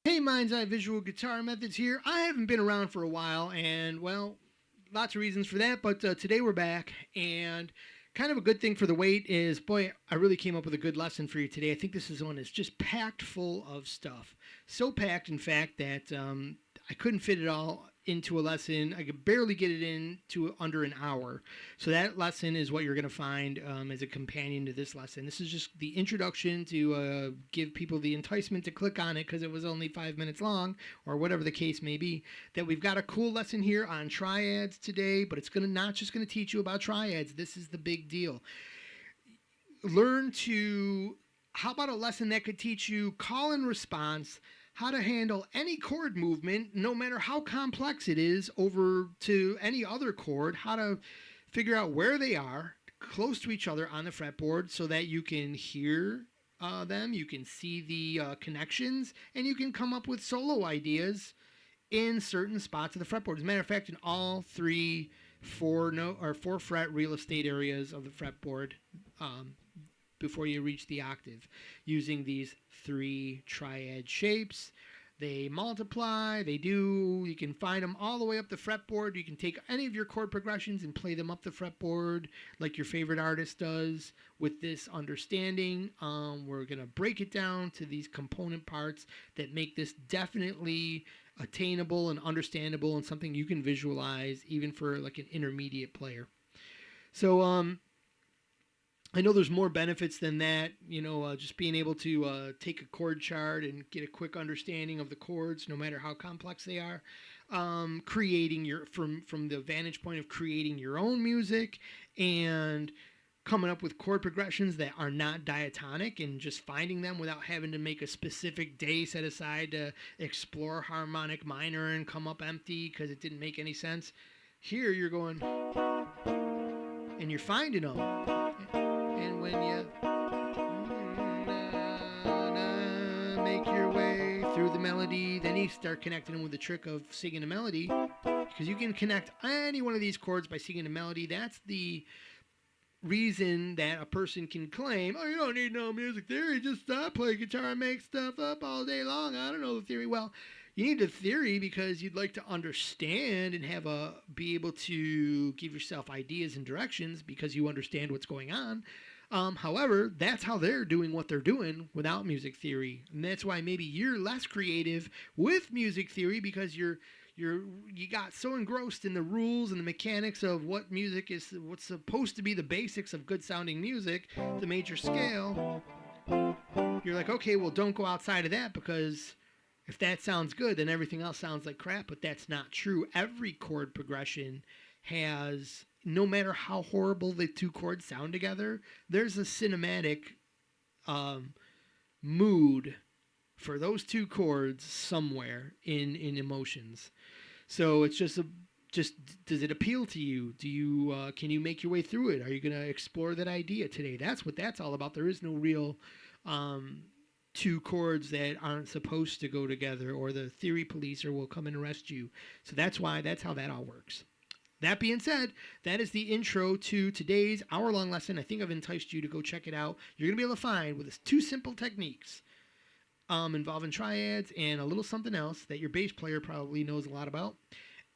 Hey, Mind's Eye Visual Guitar Methods here. I haven't been around for a while, and well, lots of reasons for that, but today we're back, and kind of a good thing for the wait is, boy, I really came up with a good lesson for you today. I think this is one that's just packed full of stuff. So packed, in fact, that I couldn't fit it all into a lesson. I could barely get it into under an hour. So that lesson is what you're going to find as a companion to this lesson. This is just the introduction to give people the enticement to click on it because it was only 5 minutes long, or whatever the case may be. That we've got a cool lesson here on triads today, but it's gonna not just going to teach you about triads. This is the big deal. Learn to, how about a lesson that could teach you call and response, how to handle any chord movement, no matter how complex it is, over to any other chord, how to figure out where they are close to each other on the fretboard so that you can hear them, you can see the connections, and you can come up with solo ideas in certain spots of the fretboard. As a matter of fact, in all three four fret real estate areas of the fretboard, um, before you reach the octave, using these three triad shapes. They multiply, you can find them all the way up the fretboard. You can take any of your chord progressions and play them up the fretboard like your favorite artist does. With this understanding, we're going to break it down to these component parts that make this definitely attainable and understandable and something you can visualize even for like an intermediate player. So, I know there's more benefits than that, just being able to take a chord chart and get a quick understanding of the chords, no matter how complex they are. Creating your from the vantage point of creating your own music and coming up with chord progressions that are not diatonic and just finding them without having to make a specific day set aside to explore harmonic minor and come up empty because it didn't make any sense. Here you're going and you're finding them. And when you make your way through the melody, then you start connecting them with the trick of singing a melody, because you can connect any one of these chords by singing a melody. That's the reason that a person can claim, oh, you don't need no music theory, just play guitar and make stuff up all day long. I don't know the theory. Well, you need the theory because you'd like to understand and be able to give yourself ideas and directions because you understand what's going on. However, that's how they're doing what they're doing without music theory, and that's why maybe you're less creative with music theory because you got so engrossed in the rules and the mechanics of what music is, what's supposed to be the basics of good sounding music, the major scale. You're like, okay, well, don't go outside of that because if that sounds good, then everything else sounds like crap. But that's not true. Every chord progression has, no matter how horrible the two chords sound together, there's a cinematic mood for those two chords somewhere in emotions. So it's just does it appeal to you? Do you can you make your way through it? Are you going to explore that idea today? That's what that's all about. There is no real two chords that aren't supposed to go together, or the theory police will come and arrest you. So that's how that all works. That being said, that is the intro to today's hour-long lesson. I think I've enticed you to go check it out. You're going to be able to find with two simple techniques involving triads and a little something else that your bass player probably knows a lot about.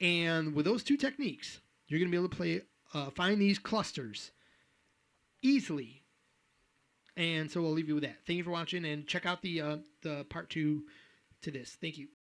And with those two techniques, you're going to be able to find these clusters easily. And so I'll leave you with that. Thank you for watching, and check out the part 2 to this. Thank you.